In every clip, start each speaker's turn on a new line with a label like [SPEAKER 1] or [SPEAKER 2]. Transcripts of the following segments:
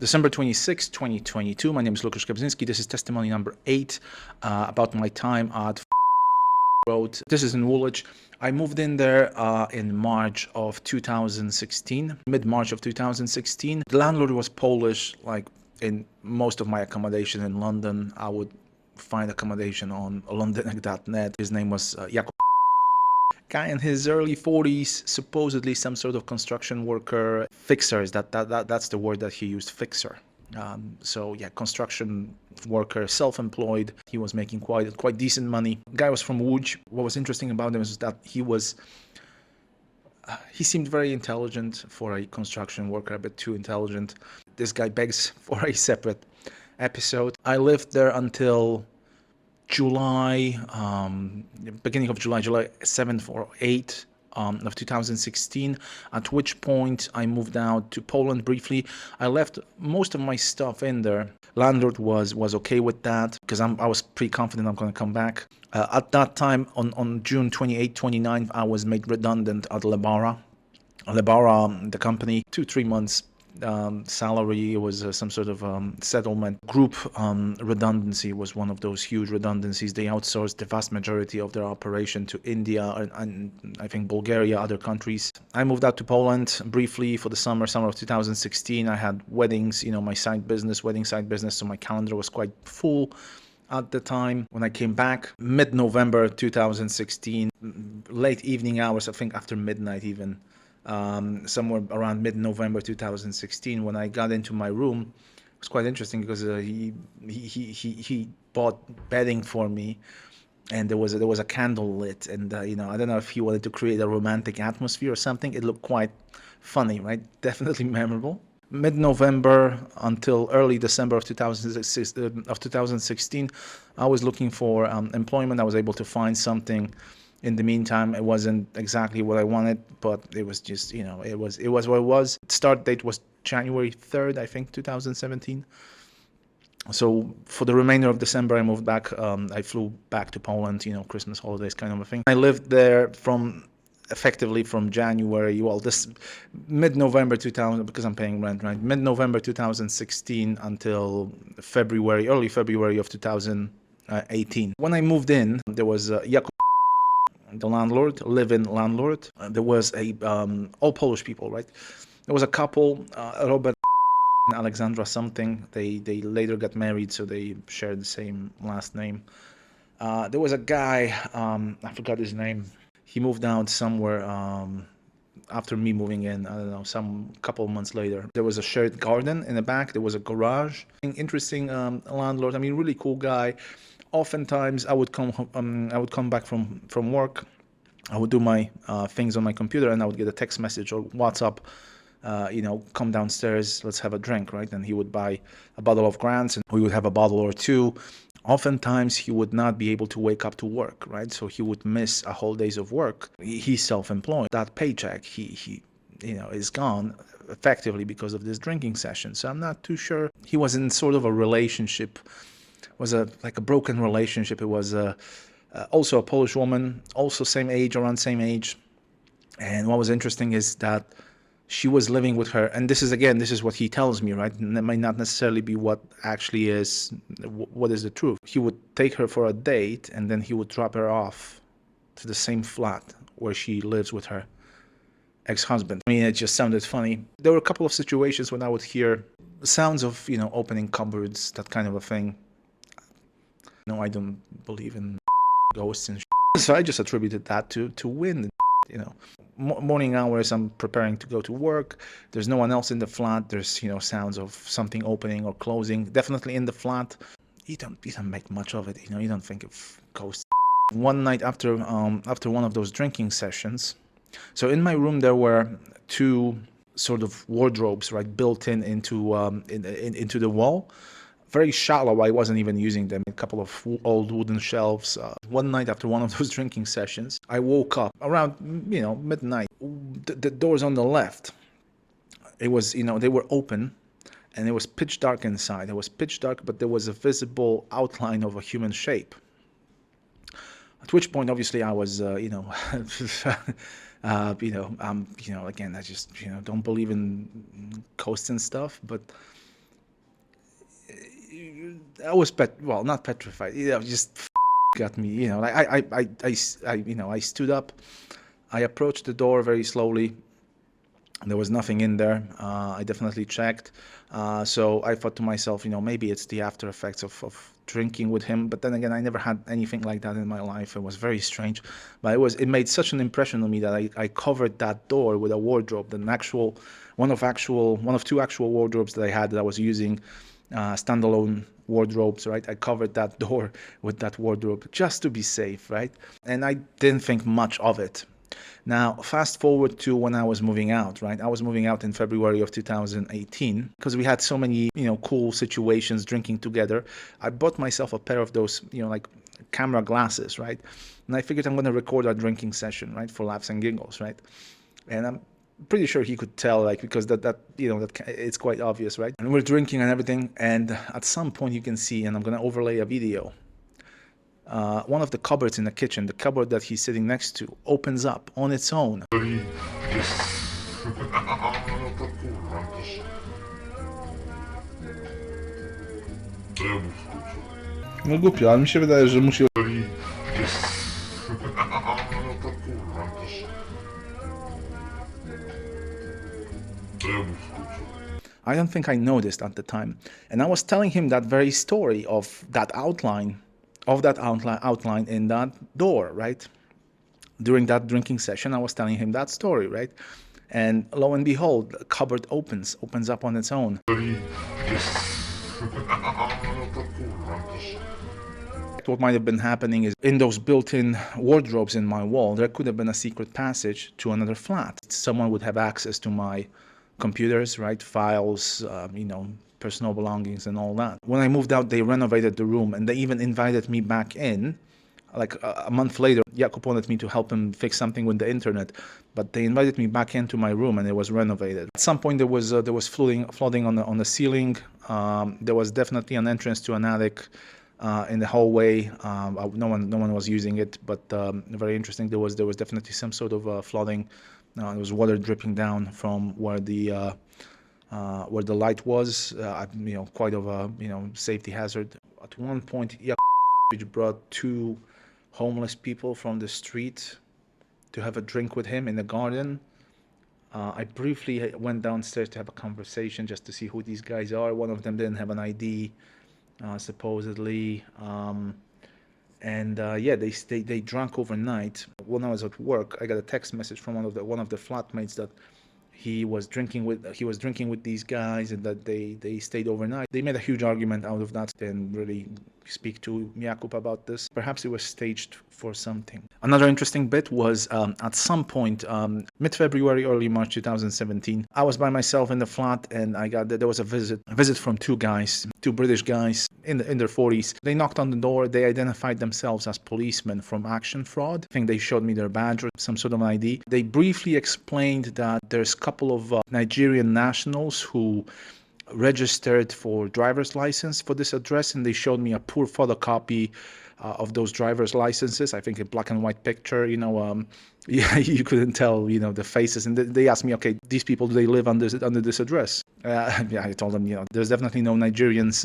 [SPEAKER 1] December 26, 2022. My name is Lukasz Kabzinski. This is testimony number 8 about my time at Road. This is in Woolwich. I moved in there in March of 2016, mid-March of 2016. The landlord was Polish. Like in most of my accommodation in London, I would find accommodation on londonic.net. His name was Jakub. Guy in his early 40s, supposedly some sort of construction worker, fixers. That's the word that he used, fixer. So yeah, construction worker, self-employed. He was making quite decent money. Guy was from Woolwich. What was interesting about him is that he seemed very intelligent for a construction worker, a bit too intelligent. This guy begs for a separate episode. I lived there until July, beginning of July 7th or 8th of 2016, at which point I moved out to Poland briefly. I left most of my stuff in there. Landlord was okay with that because I was pretty confident I'm going to come back. At that time, on June 28, 29th, I was made redundant at Lebara, the company, 2-3 months salary. It was some sort of settlement. Group redundancy was one of those huge redundancies. They outsourced the vast majority of their operation to India and I think Bulgaria, other countries. I moved out to Poland briefly for the summer of 2016. I had weddings, my wedding side business, so my calendar was quite full at the time. When I came back, mid-November 2016, late evening hours, I think after midnight even, somewhere around mid-November 2016, when I got into my room, it was quite interesting because he bought bedding for me, and there was a candle lit, and I don't know if he wanted to create a romantic atmosphere or something. It looked quite funny, right? Definitely memorable. Mid-November until early December of 2016, I was looking for employment. I was able to find something. In the meantime, it wasn't exactly what I wanted, but it was just, it was what it was. Start date was January 3rd, I think, 2017. So for the remainder of December, I moved back. I flew back to Poland, Christmas holidays kind of a thing. I lived there effectively from January, this mid-November 2000, because I'm paying rent, right? Mid-November 2016 until early February of 2018. When I moved in, there was Jakub, the landlord, live-in landlord. There was all Polish people, right? There was a couple, Robert and Alexandra something. They later got married, so they shared the same last name. There was a guy, I forgot his name. He moved out somewhere after me moving in, I don't know, some couple of months later. There was a shared garden in the back. There was a garage. Interesting landlord. I mean, really cool guy. Oftentimes, I would come back from work. I would do my things on my computer, and I would get a text message or WhatsApp. Come downstairs, let's have a drink, right? And he would buy a bottle of Grants, and we would have a bottle or two. Oftentimes, he would not be able to wake up to work, right? So he would miss a whole days of work. He's self-employed. That paycheck, he is gone effectively because of this drinking session. So I'm not too sure. He was in sort of a relationship. Was like a broken relationship. It was also a Polish woman, also around same age. And what was interesting is that she was living with her, and this is what he tells me, right? And that might not necessarily be what actually is, what is the truth. He would take her for a date, and then he would drop her off to the same flat where she lives with her ex-husband. I mean, it just sounded funny. There were a couple of situations when I would hear sounds of, opening cupboards, that kind of a thing. No, I don't believe in ghosts and so I just attributed that to wind. Morning hours, I'm preparing to go to work. There's no one else in the flat. There's sounds of something opening or closing. Definitely in the flat. You don't make much of it. You don't think of ghosts. One night after one of those drinking sessions, so in my room there were two sort of wardrobes, right, built into the wall. Very shallow. I wasn't even using them. A couple of old wooden shelves. One night after one of those drinking sessions, I woke up around midnight. The doors on the left, it was they were open, and it was pitch dark inside. It was pitch dark, but there was a visible outline of a human shape. At which point, obviously, I was again, I just don't believe in ghosts and stuff, but I was not petrified. Just got me. Like I stood up. I approached the door very slowly. There was nothing in there. I definitely checked. So I thought to myself, maybe it's the after effects of drinking with him. But then again, I never had anything like that in my life. It was very strange. But it made such an impression on me that I covered that door with a wardrobe, one of two actual wardrobes that I had that I was using, standalone wardrobes, right? I covered that door with that wardrobe just to be safe, right? And I didn't think much of it. Now, fast forward to when I was moving out, right? I was moving out in February of 2018 because we had so many, cool situations drinking together. I bought myself a pair of those, like camera glasses, right? And I figured I'm going to record our drinking session, right? For laughs and giggles, right? And I'm pretty sure he could tell, like, because that it's quite obvious, right? And we're drinking and everything. And at some point you can see, and I'm going to overlay a video, one of the cupboards in the kitchen, the cupboard that he's sitting next to, opens up on its own.
[SPEAKER 2] No głupio, ale mi się wydaje, że musi...
[SPEAKER 1] I don't think I noticed at the time. And I was telling him that very story of that outline in that door, right? During that drinking session, I was telling him that story, right? And lo and behold, the cupboard opens up on its own. What might have been happening is in those built-in wardrobes in my wall, there could have been a secret passage to another flat. Someone would have access to my computers, right? Files, personal belongings and all that. When I moved out, they renovated the room and they even invited me back in. Like a month later, Jakub wanted me to help him fix something with the internet, but they invited me back into my room and it was renovated. At some point, there was flooding on the ceiling. There was definitely an entrance to an attic in the hallway. No one was using it, but very interesting. There was definitely some sort of flooding. There was water dripping down from where the light was. Quite of a safety hazard. At one point, Jakub brought two homeless people from the street to have a drink with him in the garden. I briefly went downstairs to have a conversation just to see who these guys are. One of them didn't have an ID, supposedly. They drank overnight. When I was at work, I got a text message from one of the flatmates that he was drinking with these guys and that they stayed overnight. They made a huge argument out of that. Didn't really speak to Jakub about this. Perhaps it was staged for something. Another interesting bit was at some point, mid-February, early March 2017, I was by myself in the flat and there was a visit from two British guys in their 40s. They knocked on the door. They identified themselves as policemen from Action Fraud. I think they showed me their badge or some sort of ID. They briefly explained that there's a couple of Nigerian nationals who registered for driver's license for this address, and they showed me a poor photocopy of those driver's licenses. I think a black and white picture, you couldn't tell, the faces. And they asked me, okay, these people, do they live under this address? I told them, there's definitely no Nigerians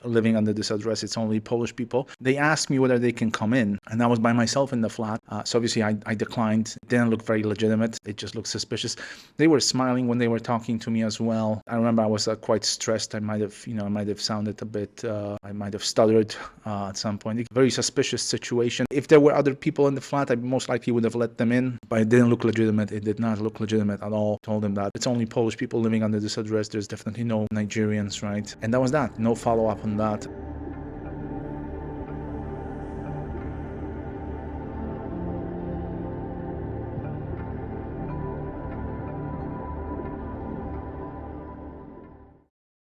[SPEAKER 1] living under this address. It's only Polish people. They asked me whether they can come in, and I was by myself in the flat. So obviously I declined. It didn't look very legitimate. It just looked suspicious. They were smiling when they were talking to me as well. I remember I was quite stressed. I might have sounded a bit, I might have stuttered at some point. Very suspicious situation. If there were other people in the flat, I most likely would have let them in, but it didn't look legitimate. It did not look legitimate at all. Told them that it's only Polish people living under this address. There's definitely no Nigerians, right? And that was that. No follow-up on that.